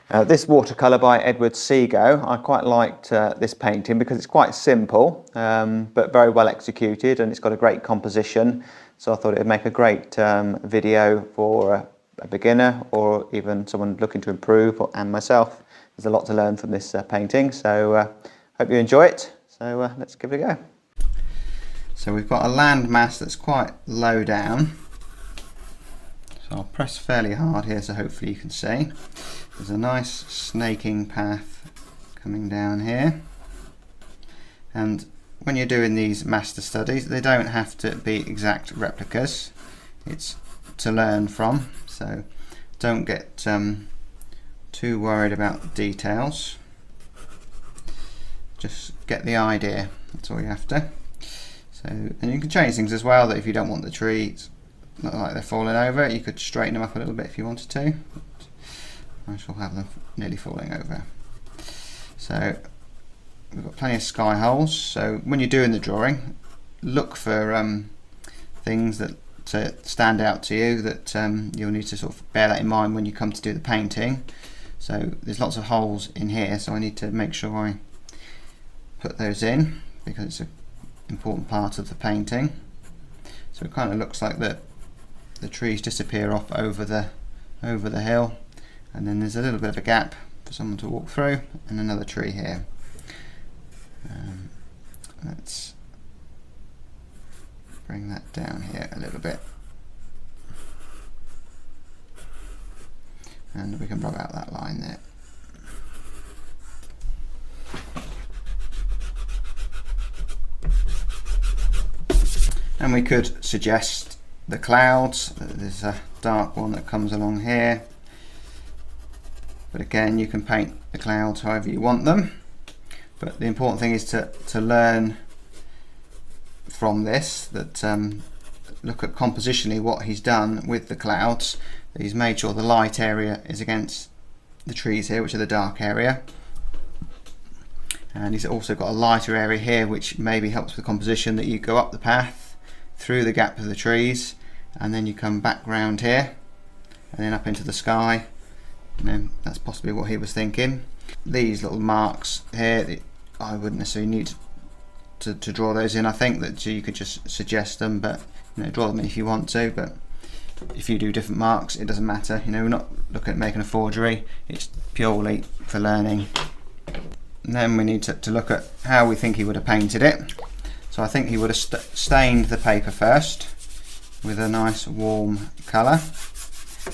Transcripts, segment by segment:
This watercolour by Edward Seago, I quite liked this painting because it's quite simple but very well executed, and it's got a great composition, so I thought it would make a great video for a beginner or even someone looking to improve, and myself. There's a lot to learn from this painting, so hope you enjoy it. So let's give it a go. So we've got a land mass that's quite low down, so I'll press fairly hard here so hopefully you can see. There's a nice snaking path coming down here, and when you're doing these master studies, they don't have to be exact replicas. It's to learn from, so don't get too worried about the details. Just get the idea, that's all you have to. So, and you can change things as well, that if you don't want the trees look like they're falling over, you could straighten them up a little bit if you wanted to. I shall have them nearly falling over. So we've got plenty of sky holes, so when you're doing the drawing, look for things that stand out to you, that you'll need to sort of bear that in mind when you come to do the painting. So there's lots of holes in here, so I need to make sure I put those in because it's an important part of the painting. So it kind of looks like the trees disappear off over the hill, and then there's a little bit of a gap for someone to walk through, and another tree here. Let's bring that down here a little bit, and we can rub out that line there. And we could suggest the clouds. There's a dark one that comes along here, but again, you can paint the clouds however you want them. But the important thing is to learn from this, that look at compositionally what he's done with the clouds. He's made sure the light area is against the trees here, which are the dark area, and he's also got a lighter area here, which maybe helps with the composition, that you go up the path through the gap of the trees, and then you come back round here and then up into the sky. And then that's possibly what he was thinking. These little marks here, I wouldn't necessarily need to draw those in. I think that you could just suggest them, but draw them in if you want to. But if you do different marks, it doesn't matter. We're not looking at making a forgery. It's purely for learning. And then we need to look at how we think he would have painted it. So I think he would have stained the paper first with a nice warm colour,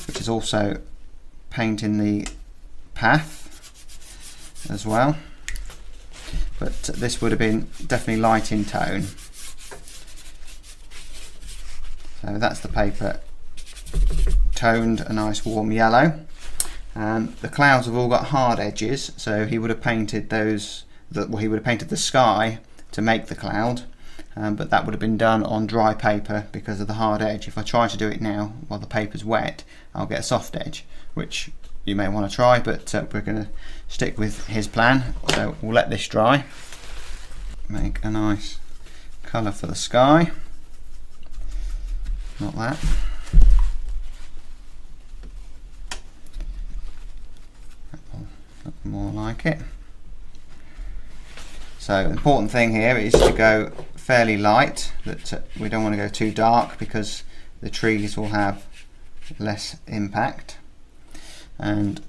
which is also painting the path as well. But this would have been definitely light in tone. So that's the paper toned a nice warm yellow. And the clouds have all got hard edges, so he would have painted those, well, he would have painted the sky to make the cloud, but that would have been done on dry paper because of the hard edge. If I try to do it now while the paper's wet, I'll get a soft edge, which you may want to try, but we're going to stick with his plan. So we'll let this dry. Make a nice colour for the sky. Not that. That will look more like it. So the important thing here is to go fairly light, that we don't want to go too dark because the trees will have less impact. And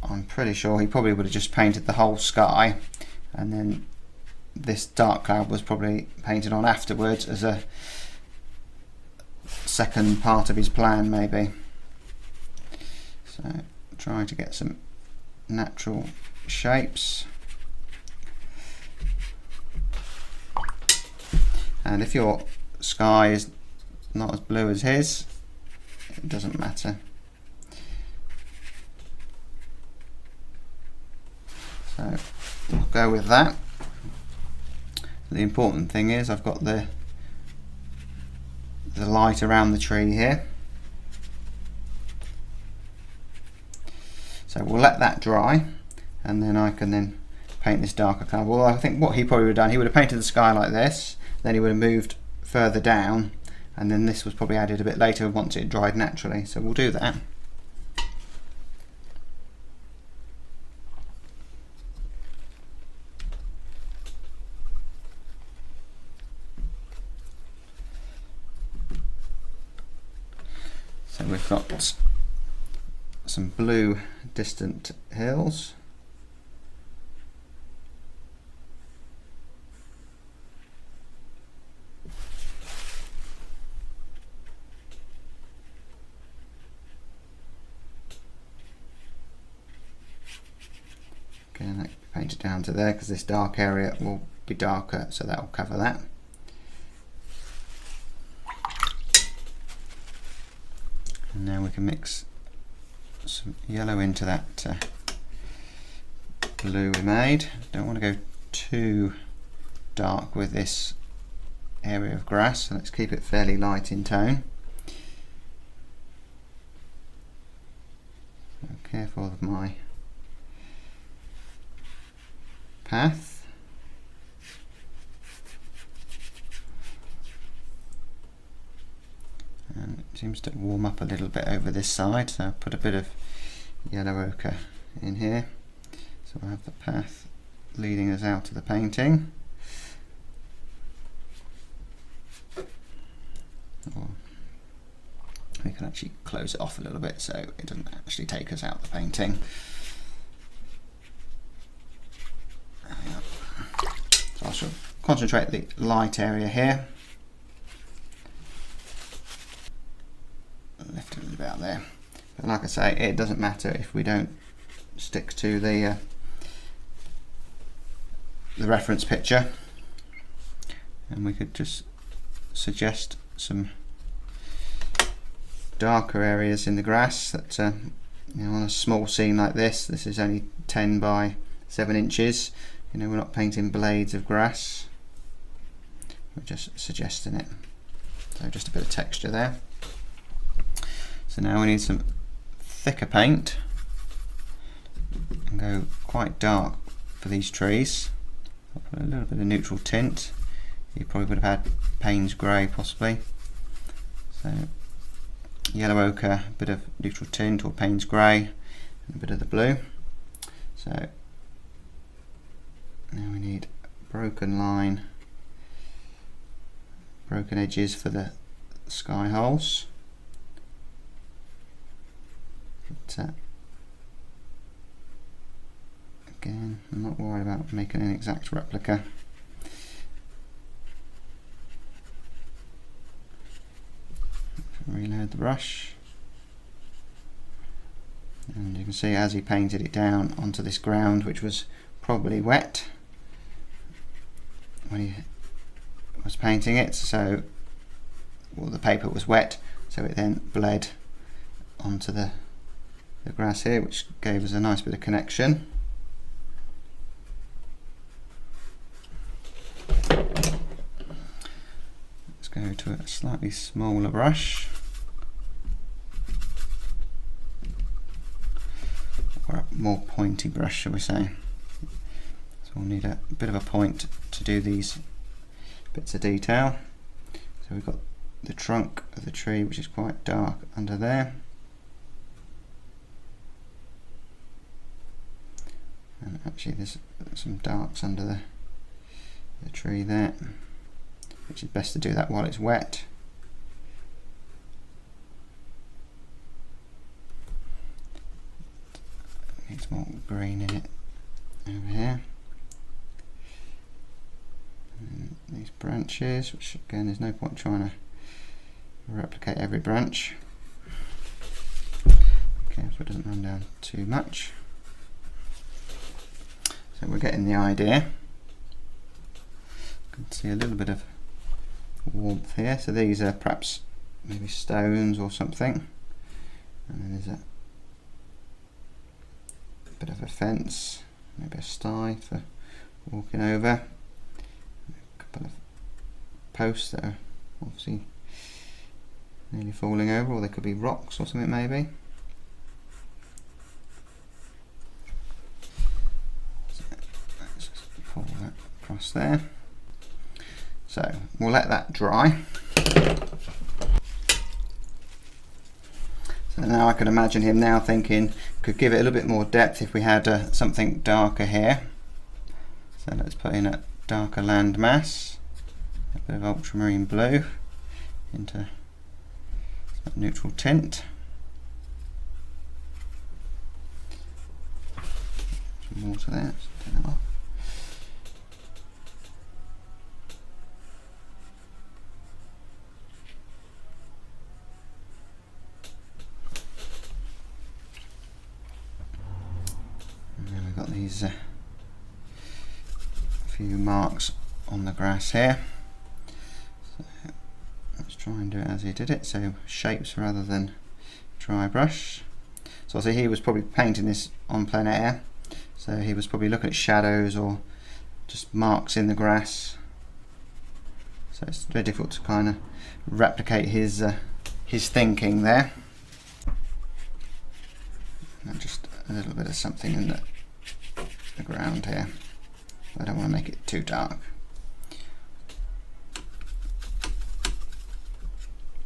I'm pretty sure he probably would have just painted the whole sky, and then this dark cloud was probably painted on afterwards as a second part of his plan maybe. So trying to get some natural shapes. And if your sky is not as blue as his, it doesn't matter. So we'll go with that. The important thing is I've got the light around the tree here. So we'll let that dry, and then I can then paint this darker colour. Well, I think what he probably would have done, he would have painted the sky like this, then he would have moved further down, and then this was probably added a bit later once it dried naturally. So we'll do that. we've got some blue distant hills. Again, I paint it down to there because this dark area will be darker, so that will cover that. And now we can mix some yellow into that blue we made. Don't want to go too dark with this area of grass, so let's keep it fairly light in tone. So careful of my path. And it seems to warm up a little bit over this side, so I'll put a bit of yellow ochre in here. So we'll have the path leading us out of the painting. Or we can actually close it off a little bit so it doesn't actually take us out the painting. So I shall concentrate the light area here. Lift it a little bit out there. But like I say, it doesn't matter if we don't stick to the reference picture. And we could just suggest some darker areas in the grass that you know, on a small scene like this is only 10 by 7 inches. You know, we're not painting blades of grass, we're just suggesting it. So just a bit of texture there. So now we need some thicker paint and go quite dark for these trees. I'll put a little bit of neutral tint. You probably would have had Payne's grey possibly. So yellow ochre, a bit of neutral tint or Payne's grey, and a bit of the blue. So now we need broken line, broken edges for the sky holes. But, again, I'm not worried about making an exact replica. Reload the brush, and you can see as he painted it down onto this ground, which was probably wet when he was painting it, so well, the paper was wet, so it then bled onto the grass here, which gave us a nice bit of connection. Let's go to a slightly smaller brush, or a more pointy brush, shall we say. So we'll need a bit of a point to do these bits of detail. So we've got the trunk of the tree, which is quite dark under there. And actually there's some darks under the tree there, which is best to do that while it's wet. Needs more green in it over here. And these branches, which again there's no point trying to replicate every branch. Okay, so it doesn't run down too much. So we're getting the idea. You can see a little bit of warmth here. So these are perhaps maybe stones or something. And then there's a bit of a fence, maybe a stye for walking over. A couple of posts that are obviously nearly falling over, or they could be rocks or something maybe. Pull that across there. So we'll let that dry. So now I can imagine him now thinking, could give it a little bit more depth if we had something darker here. So let's put in a darker land mass, a bit of ultramarine blue into some neutral tint. some water there. Let's turn that off. And then we've got these few marks on the grass here. So let's try and do it as he did it, so shapes rather than dry brush. So I see he was probably painting this on plein air, so he was probably looking at shadows or just marks in the grass. So it's very difficult to kind of replicate his thinking there. And just a little bit of something in the ground here. I don't want to make it too dark.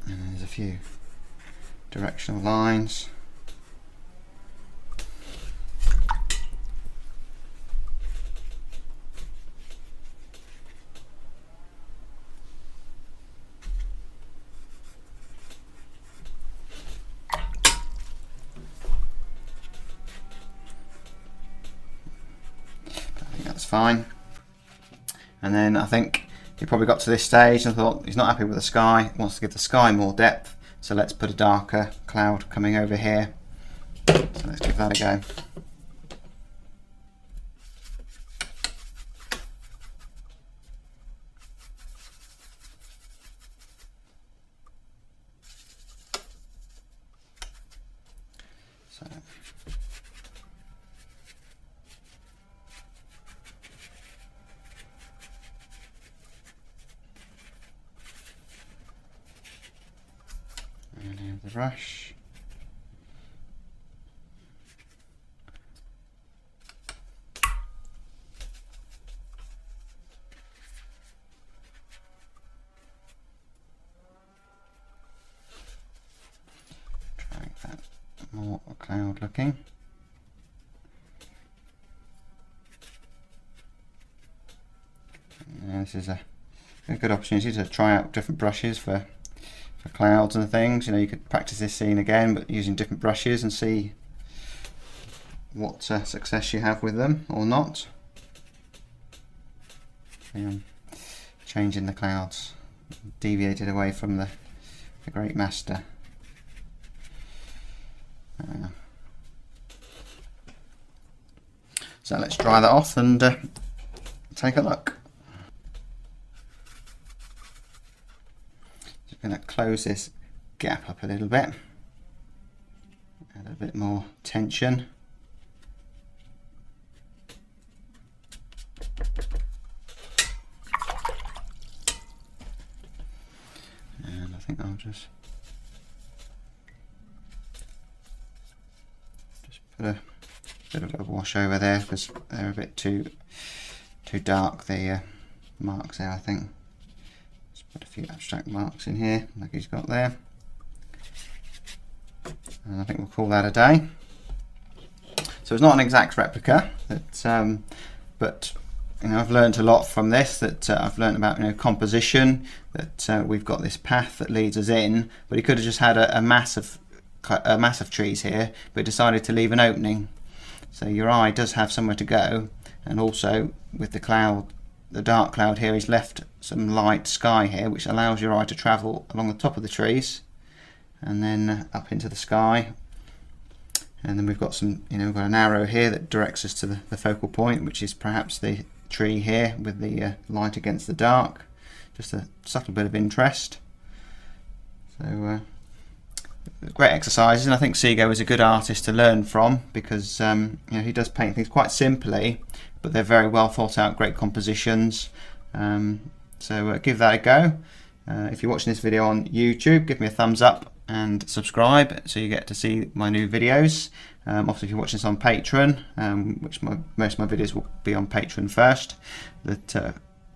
And there's a few directional lines. Fine. And then I think he probably got to this stage and thought he's not happy with the sky, wants to give the sky more depth, so let's put a darker cloud coming over here. So let's give that a go. So the brush. Try and make that more cloud looking. And this is a good opportunity to try out different brushes for clouds and things. You know, you could practice this scene again but using different brushes and see what success you have with them or not. Changing the clouds, deviated away from the great master. So let's dry that off and take a look. Going to close this gap up a little bit, add a bit more tension. And I think I'll just put a bit of a wash over there because they're a bit too dark, the marks there, I think. Put a few abstract marks in here, like he's got there. And I think we'll call that a day. So it's not an exact replica, but you know, I've learned a lot from this. That I've learned about, you know, composition. That we've got this path that leads us in, but he could have just had a mass of trees here, but decided to leave an opening. So your eye does have somewhere to go, and also with the cloud. The dark cloud here, he's left some light sky here, which allows your eye to travel along the top of the trees and then up into the sky. And then we've got some, you know, we've got an arrow here that directs us to the focal point, which is perhaps the tree here with the light against the dark. Just a subtle bit of interest. So great exercises, and I think Seago is a good artist to learn from because you know, he does paint things quite simply, but they're very well thought out, great compositions. So give that a go. If you're watching this video on YouTube, give me a thumbs up and subscribe so you get to see my new videos. Obviously if you're watching this on Patreon, which most of my videos will be on Patreon first,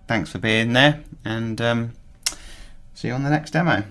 thanks for being there, and see you on the next demo.